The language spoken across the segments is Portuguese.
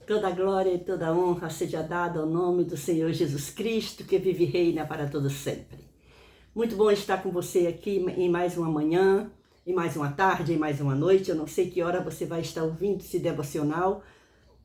Toda glória e toda honra seja dada ao nome do Senhor Jesus Cristo, que vive e reina para todo sempre. Muito bom estar com você aqui em mais uma manhã, em mais uma tarde, em mais uma noite. Eu não sei que hora você vai estar ouvindo esse devocional,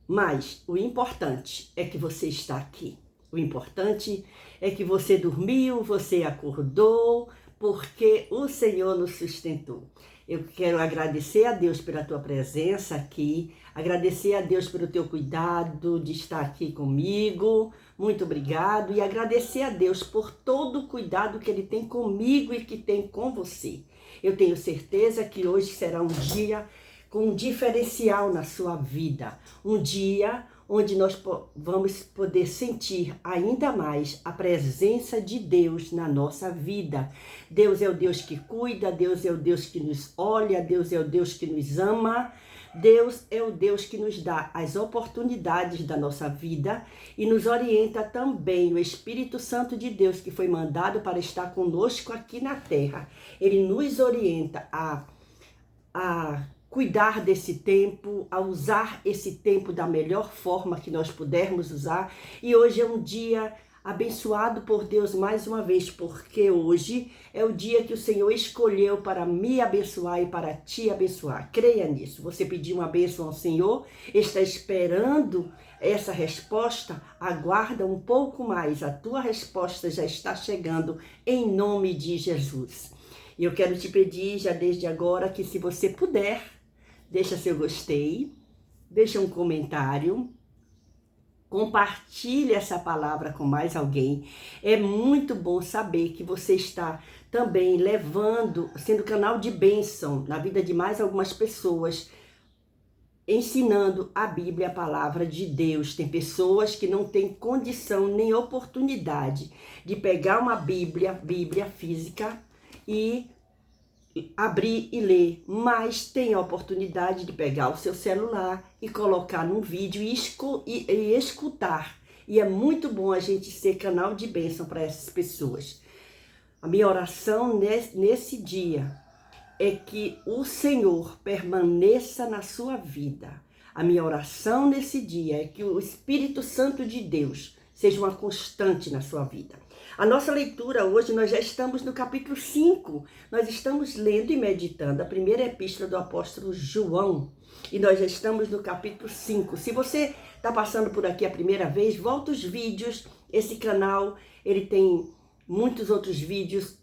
mas o importante é que você está aqui. O importante é que você dormiu, você acordou, porque o Senhor nos sustentou. Eu quero agradecer a Deus pela tua presença aqui, agradecer a Deus pelo teu cuidado de estar aqui comigo, muito obrigado, e agradecer a Deus por todo o cuidado que Ele tem comigo e que tem com você. Eu tenho certeza que hoje será um dia com um diferencial na sua vida, um dia onde nós vamos poder sentir ainda mais a presença de Deus na nossa vida. Deus é o Deus que cuida, Deus é o Deus que nos olha, Deus é o Deus que nos ama, Deus é o Deus que nos dá as oportunidades da nossa vida e nos orienta também. O Espírito Santo de Deus, que foi mandado para estar conosco aqui na terra, ele nos orienta a cuidar desse tempo, a usar esse tempo da melhor forma que nós pudermos usar. E hoje é um dia abençoado por Deus mais uma vez, porque hoje é o dia que o Senhor escolheu para me abençoar e para te abençoar. Creia nisso. Você pediu uma bênção ao Senhor, está esperando essa resposta, aguarda um pouco mais. A tua resposta já está chegando em nome de Jesus. E eu quero te pedir já desde agora que, se você puder, deixa seu gostei, deixa um comentário, compartilhe essa palavra com mais alguém. É muito bom saber que você está também sendo canal de bênção na vida de mais algumas pessoas, ensinando a Bíblia, a palavra de Deus. Tem pessoas que não têm condição nem oportunidade de pegar uma Bíblia física e abrir e ler, mas tem a oportunidade de pegar o seu celular e colocar num vídeo e escutar. E é muito bom a gente ser canal de bênção para essas pessoas. A minha oração nesse dia é que o Senhor permaneça na sua vida. A minha oração nesse dia é que o Espírito Santo de Deus seja uma constante na sua vida. A nossa leitura hoje, nós já estamos no capítulo 5. Nós estamos lendo e meditando a primeira epístola do apóstolo João. E nós já estamos no capítulo 5. Se você está passando por aqui a primeira vez, volta os vídeos. Esse canal, ele tem muitos outros vídeos.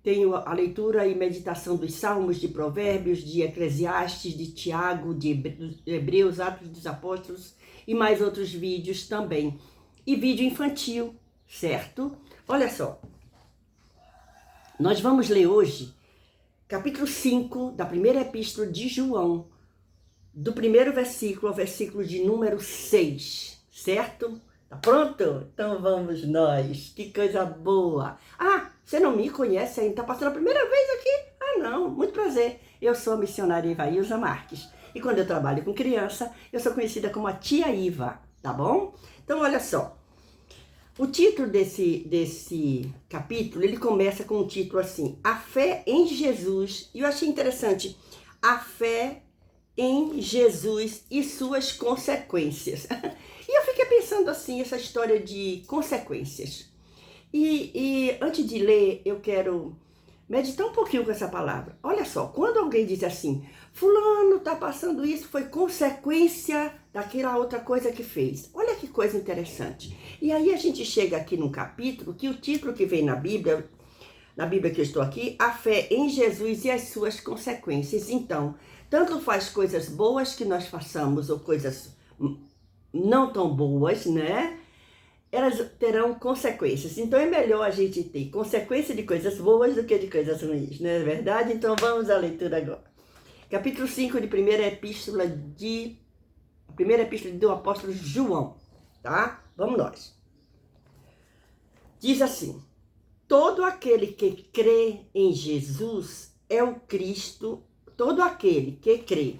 Tenho a leitura e meditação dos Salmos, de Provérbios, de Eclesiastes, de Tiago, de Hebreus, Atos dos Apóstolos e mais outros vídeos também. E vídeo infantil, certo? Olha só, nós vamos ler hoje capítulo 5 da primeira epístola de João, do primeiro versículo ao versículo de número 6, certo? Tá pronto? Então vamos nós, que coisa boa! Ah, você não me conhece ainda, tá passando a primeira vez aqui? Ah não, muito prazer, eu sou a missionária Ivailza Marques e quando eu trabalho com criança, eu sou conhecida como a tia Iva, tá bom? Então olha só, o título desse capítulo, ele começa com um título assim, A Fé em Jesus, e eu achei interessante, a fé em Jesus e suas consequências. E eu fiquei pensando assim, essa história de consequências. E antes de ler, eu quero meditar um pouquinho com essa palavra. Olha só, quando alguém diz assim, fulano está passando isso, foi consequência daquela outra coisa que fez. Olha que coisa interessante. E aí a gente chega aqui num capítulo, que o título que vem na Bíblia que eu estou aqui, A Fé em Jesus e as suas consequências. Então, tanto faz coisas boas que nós façamos ou coisas não tão boas, né? Elas terão consequências. Então é melhor a gente ter consequência de coisas boas do que de coisas ruins, não é verdade? Então vamos à leitura agora. Capítulo 5 de primeira epístola do apóstolo João, tá? Vamos nós. Diz assim, todo aquele que crê em Jesus é o Cristo, todo aquele que crê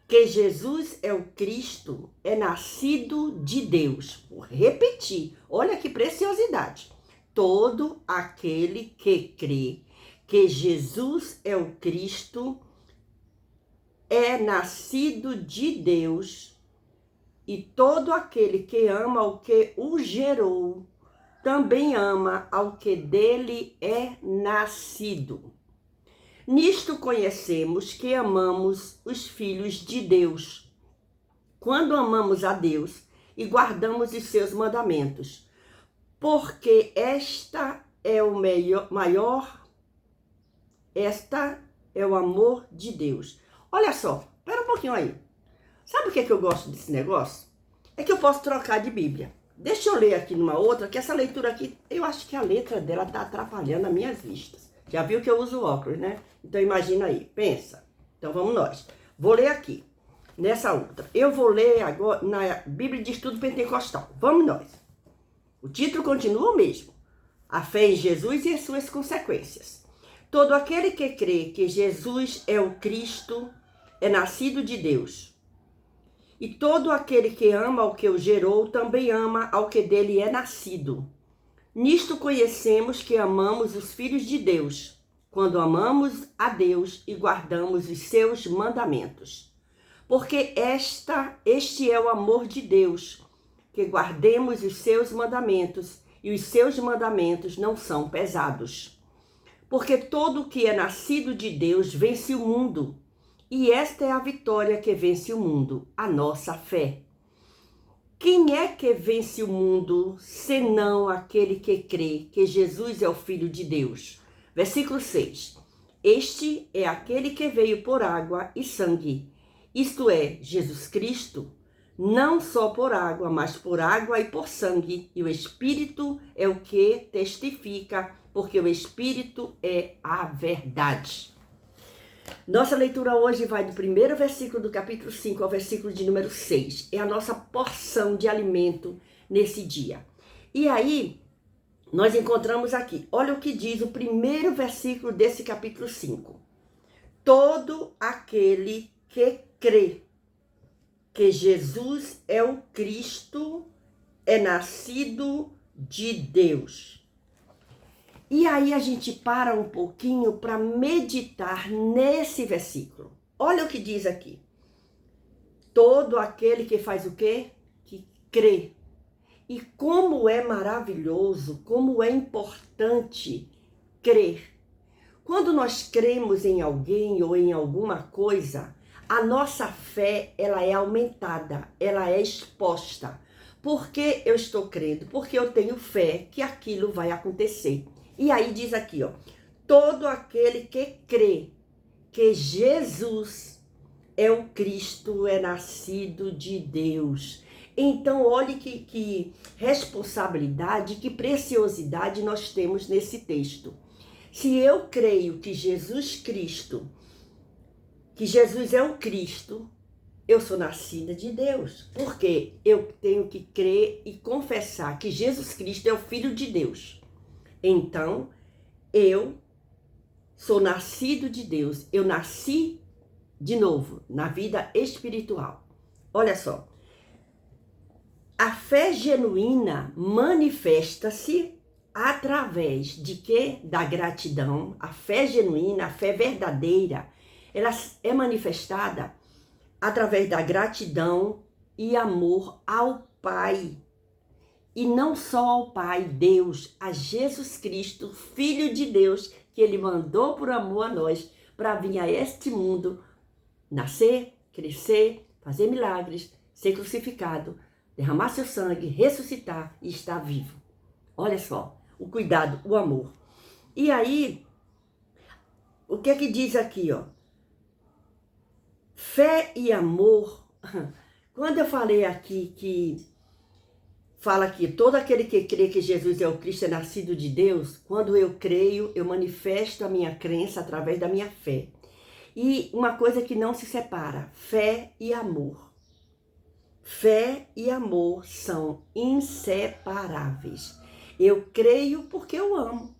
que Jesus é o Cristo, é nascido de Deus. Vou repetir, olha que preciosidade. Todo aquele que crê que Jesus é o Cristo, é nascido de Deus, E todo aquele que ama o que o gerou, também ama ao que dele é nascido. Nisto conhecemos que amamos os filhos de Deus, quando amamos a Deus e guardamos os seus mandamentos, porque esta é o amor de Deus. Olha só, espera um pouquinho aí. Sabe o que eu gosto desse negócio? É que eu posso trocar de Bíblia. Deixa eu ler aqui numa outra, que essa leitura aqui, eu acho que a letra dela está atrapalhando as minhas vistas. Já viu que eu uso óculos, né? Então imagina aí, pensa. Então vamos nós. Vou ler aqui, nessa outra. Eu vou ler agora na Bíblia de Estudo Pentecostal. Vamos nós. O título continua o mesmo. A fé em Jesus e as suas consequências. Todo aquele que crê que Jesus é o Cristo é nascido de Deus. E todo aquele que ama ao que o gerou também ama ao que dele é nascido. Nisto conhecemos que amamos os filhos de Deus, quando amamos a Deus e guardamos os seus mandamentos. Porque este é o amor de Deus, que guardemos os seus mandamentos, e os seus mandamentos não são pesados. Porque todo o que é nascido de Deus vence o mundo, e esta é a vitória que vence o mundo, a nossa fé. Quem é que vence o mundo, senão aquele que crê que Jesus é o Filho de Deus? Versículo 6. Este é aquele que veio por água e sangue, isto é, Jesus Cristo, não só por água, mas por água e por sangue, e o Espírito é o que testifica, porque o Espírito é a verdade. Nossa leitura hoje vai do primeiro versículo do capítulo 5 ao versículo de número 6. É a nossa porção de alimento nesse dia. E aí, nós encontramos aqui, olha o que diz o primeiro versículo desse capítulo 5. Todo aquele que crê que Jesus é o Cristo é nascido de Deus. E aí a gente para um pouquinho para meditar nesse versículo. Olha o que diz aqui. Todo aquele que faz o quê? Que crê. E como é maravilhoso, como é importante crer. Quando nós cremos em alguém ou em alguma coisa, a nossa fé, ela é aumentada, ela é exposta. Por que eu estou crendo? Porque eu tenho fé que aquilo vai acontecer. E aí diz aqui, ó, todo aquele que crê que Jesus é o Cristo, é nascido de Deus. Então, olhe que responsabilidade, que preciosidade nós temos nesse texto. Se eu creio que Jesus é o Cristo, eu sou nascida de Deus. Porque eu tenho que crer e confessar que Jesus Cristo é o Filho de Deus. Então, eu sou nascido de Deus. Eu nasci de novo na vida espiritual. Olha só. A fé genuína manifesta-se através de quê? Da gratidão. A fé genuína, a fé verdadeira, ela é manifestada através da gratidão e amor ao Pai. E não só ao Pai, Deus, a Jesus Cristo, Filho de Deus, que Ele mandou por amor a nós, para vir a este mundo, nascer, crescer, fazer milagres, ser crucificado, derramar seu sangue, ressuscitar e estar vivo. Olha só, o cuidado, o amor. E aí, o que é que diz aqui, ó? Fé e amor. Quando eu falei aqui que fala aqui, todo aquele que crê que Jesus é o Cristo é nascido de Deus, quando eu creio, eu manifesto a minha crença através da minha fé. E uma coisa que não se separa, fé e amor. Fé e amor são inseparáveis. Eu creio porque eu amo.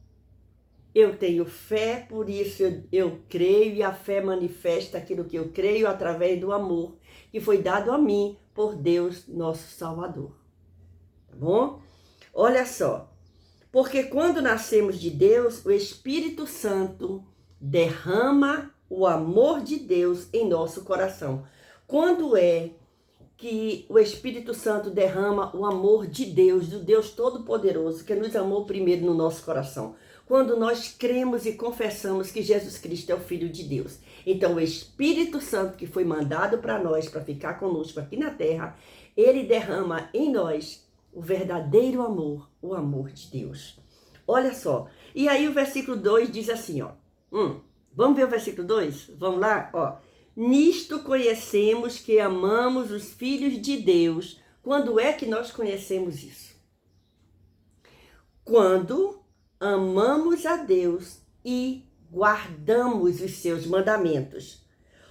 Eu tenho fé, por isso eu creio, e a fé manifesta aquilo que eu creio através do amor que foi dado a mim por Deus, nosso Salvador. Tá bom? Olha só. Porque quando nascemos de Deus, o Espírito Santo derrama o amor de Deus em nosso coração. Quando é que o Espírito Santo derrama o amor de Deus, do Deus Todo-Poderoso, que nos amou primeiro no nosso coração. Quando nós cremos e confessamos que Jesus Cristo é o Filho de Deus. Então, o Espírito Santo que foi mandado para nós, para ficar conosco aqui na terra, ele derrama em nós o verdadeiro amor, o amor de Deus. Olha só. E aí o versículo 2 diz assim, ó. Vamos ver o versículo 2? Vamos lá? Ó. Nisto conhecemos que amamos os filhos de Deus. Quando é que nós conhecemos isso? Quando amamos a Deus e guardamos os seus mandamentos.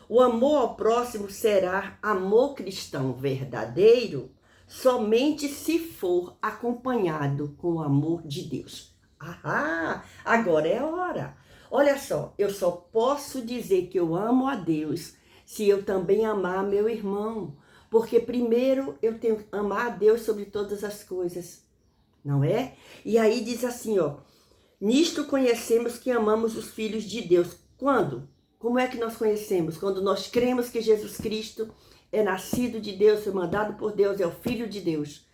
O amor ao próximo será amor cristão verdadeiro somente se for acompanhado com o amor de Deus. Agora é a hora. Olha só, eu só posso dizer que eu amo a Deus se eu também amar meu irmão. Porque primeiro eu tenho que amar a Deus sobre todas as coisas, não é? E aí diz assim, ó. Nisto conhecemos que amamos os filhos de Deus. Quando? Como é que nós conhecemos? Quando nós cremos que Jesus Cristo é nascido de Deus, foi mandado por Deus, é o Filho de Deus.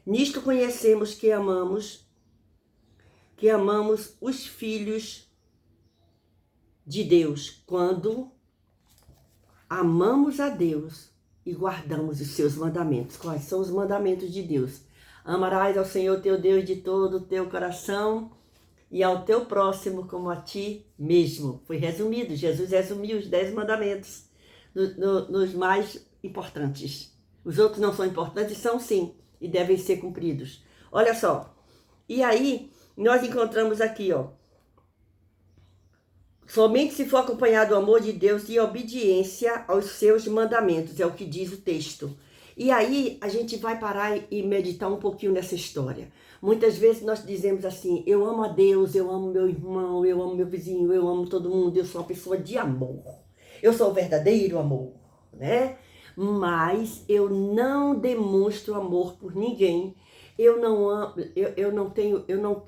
Nisto conhecemos que amamos os filhos de Deus, quando amamos a Deus e guardamos os seus mandamentos. Quais são os mandamentos de Deus? Amarás ao Senhor teu Deus de todo o teu coração e ao teu próximo como a ti mesmo. Foi resumido, Jesus resumiu os 10 mandamentos nos mais importantes. Os outros não são importantes, são sim, e devem ser cumpridos. Olha só, e aí nós encontramos aqui, ó. Somente se for acompanhado do amor de Deus e obediência aos seus mandamentos, é o que diz o texto. E aí a gente vai parar e meditar um pouquinho nessa história. Muitas vezes nós dizemos assim, eu amo a Deus, eu amo meu irmão, eu amo meu vizinho, eu amo todo mundo, eu sou uma pessoa de amor. Eu sou o verdadeiro amor, né? Mas eu não demonstro amor por ninguém. Eu não amo, eu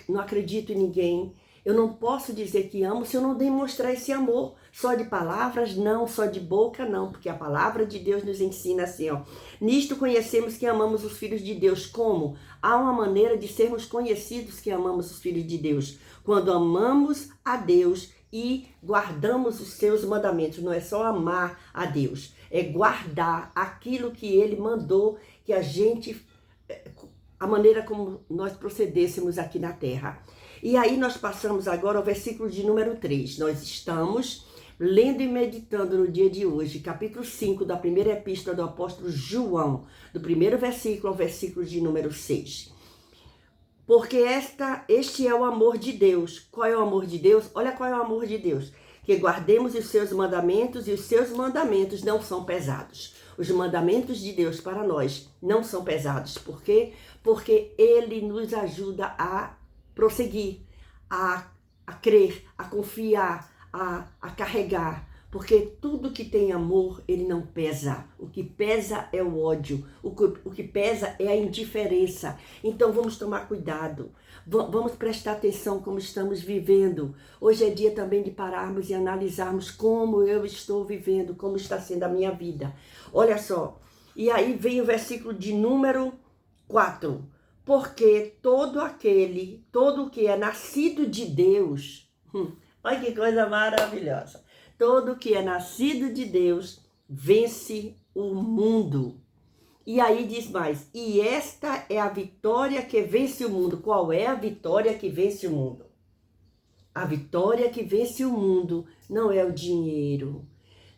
não acredito em ninguém. Eu não posso dizer que amo se eu não demonstrar esse amor. Só de palavras, não. Só de boca, não. Porque a palavra de Deus nos ensina assim, ó. Nisto conhecemos que amamos os filhos de Deus. Como? Há uma maneira de sermos conhecidos que amamos os filhos de Deus. Quando amamos a Deus e guardamos os seus mandamentos. Não é só amar a Deus. É guardar aquilo que Ele mandou que a gente... A maneira como nós procedêssemos aqui na terra. E aí nós passamos agora ao versículo de número 3. Nós estamos lendo e meditando no dia de hoje, capítulo 5 da primeira epístola do apóstolo João, do primeiro versículo ao versículo de número 6. Porque este é o amor de Deus. Qual é o amor de Deus? Olha qual é o amor de Deus. Que guardemos os seus mandamentos e os seus mandamentos não são pesados. Os mandamentos de Deus para nós não são pesados. Por quê? Porque Ele nos ajuda a prosseguir, a crer, a confiar, a carregar. Porque tudo que tem amor, ele não pesa. O que pesa é o ódio. O que pesa é a indiferença. Então vamos tomar cuidado. Vamos prestar atenção como estamos vivendo. Hoje é dia também de pararmos e analisarmos como eu estou vivendo, como está sendo a minha vida. Olha só. E aí vem o versículo de número 4. Porque todo o que é nascido de Deus... olha que coisa maravilhosa. Todo que é nascido de Deus vence o mundo. E aí diz mais, e esta é a vitória que vence o mundo. Qual é a vitória que vence o mundo? A vitória que vence o mundo não é o dinheiro,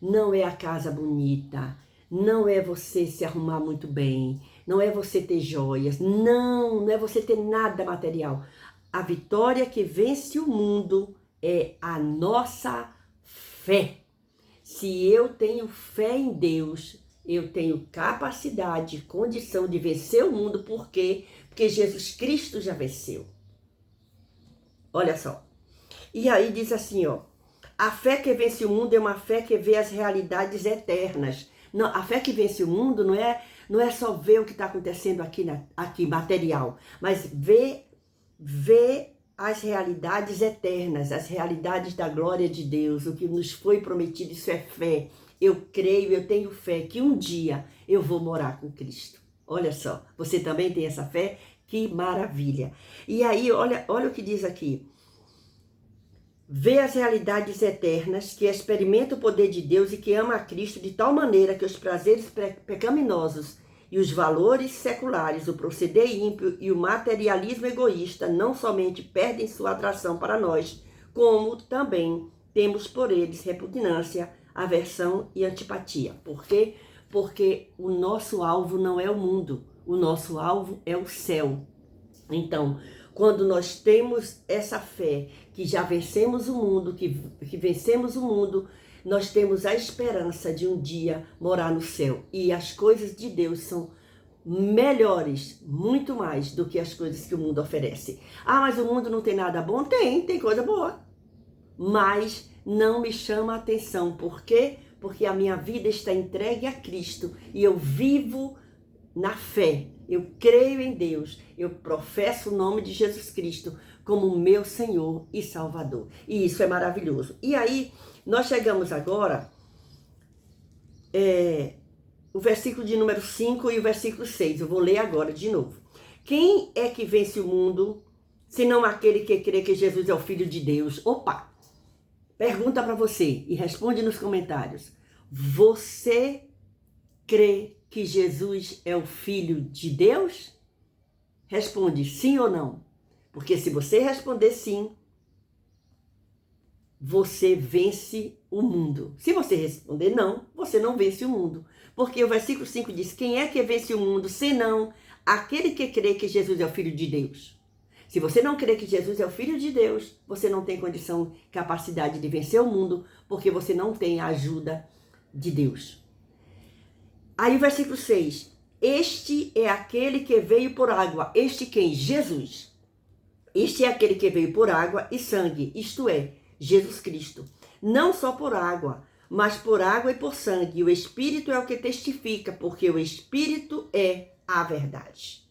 não é a casa bonita, não é você se arrumar muito bem, não é você ter joias, não é você ter nada material. A vitória que vence o mundo é a nossa fé. Se eu tenho fé em Deus, eu tenho capacidade, condição de vencer o mundo. Por quê? Porque Jesus Cristo já venceu. Olha só. E aí diz assim, ó. A fé que vence o mundo é uma fé que vê as realidades eternas. Não, a fé que vence o mundo não é só ver o que está acontecendo aqui material, mas ver as realidades eternas, as realidades da glória de Deus, o que nos foi prometido. Isso é fé. eu creio, eu tenho fé que um dia eu vou morar com Cristo. Olha só, você também tem essa fé? Que maravilha! E aí, olha o que diz aqui. Vê as realidades eternas, que experimenta o poder de Deus e que ama a Cristo de tal maneira que os prazeres pecaminosos e os valores seculares, o proceder ímpio e o materialismo egoísta não somente perdem sua atração para nós, como também temos por eles repugnância, aversão e antipatia. Por quê? Porque o nosso alvo não é o mundo, o nosso alvo é o céu. Então, quando nós temos essa fé, que já vencemos o mundo, que vencemos o mundo, nós temos a esperança de um dia morar no céu. E as coisas de Deus são melhores, muito mais do que as coisas que o mundo oferece. Ah, mas o mundo não tem nada bom? Tem coisa boa. Mas não me chama a atenção. Por quê? Porque a minha vida está entregue a Cristo e eu vivo na fé. Eu creio em Deus, eu professo o nome de Jesus Cristo como meu Senhor e Salvador. E isso é maravilhoso. E aí, nós chegamos agora, o versículo de número 5 e o versículo 6. Eu vou ler agora de novo. Quem é que vence o mundo, senão aquele que crê que Jesus é o Filho de Deus? Opa! Pergunta para você e responde nos comentários. Você crê que Jesus é o Filho de Deus? Responde sim ou não. Porque se você responder sim, você vence o mundo. Se você responder não, você não vence o mundo. Porque o versículo 5 diz, quem é que vence o mundo, senão aquele que crê que Jesus é o Filho de Deus? Se você não crê que Jesus é o Filho de Deus, você não tem condição, capacidade de vencer o mundo, porque você não tem a ajuda de Deus. Aí o versículo 6, este é aquele que veio por água. Este quem? Jesus. Este é aquele que veio por água e sangue, isto é, Jesus Cristo. Não só por água, mas por água e por sangue. E o Espírito é o que testifica, porque o Espírito é a verdade.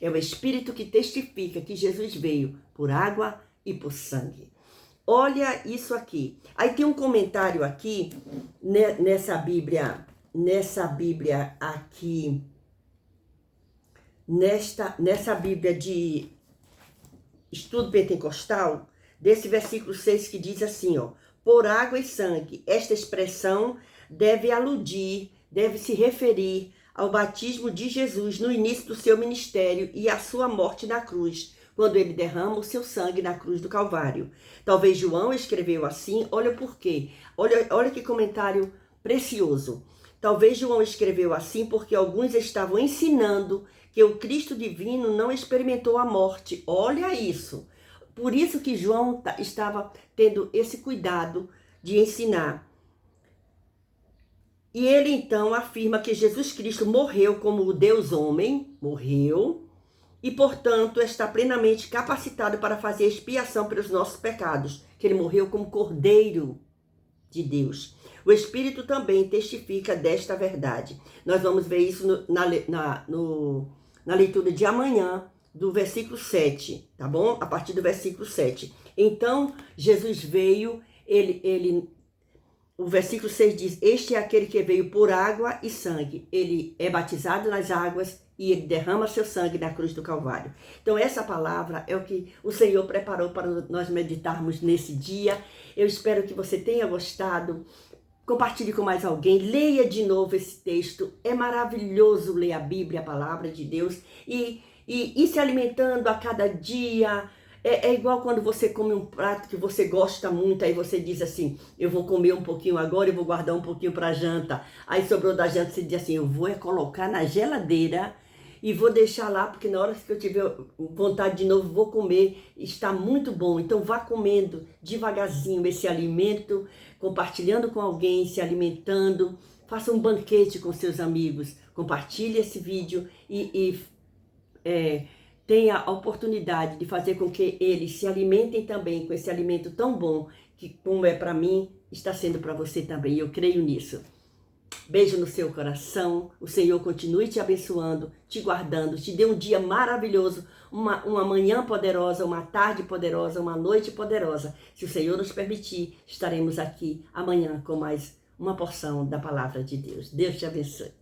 É o Espírito que testifica que Jesus veio por água e por sangue. Olha isso aqui. Aí tem um comentário aqui, nessa Bíblia aqui, nessa Bíblia de estudo pentecostal, desse versículo 6 que diz assim, ó, por água e sangue. Esta expressão deve se referir ao batismo de Jesus no início do seu ministério e à sua morte na cruz, quando ele derrama o seu sangue na cruz do Calvário. Talvez João escreveu assim, olha o porquê. Olha que comentário precioso. Talvez João escreveu assim porque alguns estavam ensinando que o Cristo divino não experimentou a morte. Olha isso. Por isso que João estava tendo esse cuidado de ensinar. E ele então afirma que Jesus Cristo morreu como o Deus homem, morreu, e portanto está plenamente capacitado para fazer expiação pelos nossos pecados, que ele morreu como Cordeiro de Deus. O Espírito também testifica desta verdade. Nós vamos ver isso na leitura de amanhã, do versículo 7, tá bom? A partir do versículo 7. Então, Jesus veio, o versículo 6 diz, este é aquele que veio por água e sangue. Ele é batizado nas águas e ele derrama seu sangue na cruz do Calvário. Então, essa palavra é o que o Senhor preparou para nós meditarmos nesse dia. Eu espero que você tenha gostado. Compartilhe com mais alguém, leia de novo esse texto. É maravilhoso ler a Bíblia, a palavra de Deus, e se alimentando a cada dia. É igual quando você come um prato que você gosta muito, aí você diz assim, eu vou comer um pouquinho agora e vou guardar um pouquinho para janta. Aí sobrou da janta, você diz assim, eu vou colocar na geladeira e vou deixar lá, porque na hora que eu tiver vontade de novo, vou comer. Está muito bom. Então vá comendo devagarzinho esse alimento, compartilhando com alguém, se alimentando. Faça um banquete com seus amigos. Compartilhe esse vídeo e tenha a oportunidade de fazer com que eles se alimentem também com esse alimento tão bom, que como é para mim, está sendo para você também. Eu creio nisso. Beijo no seu coração, o Senhor continue te abençoando, te guardando, te dê um dia maravilhoso, uma manhã poderosa, uma tarde poderosa, uma noite poderosa. Se o Senhor nos permitir, estaremos aqui amanhã com mais uma porção da palavra de Deus. Deus te abençoe.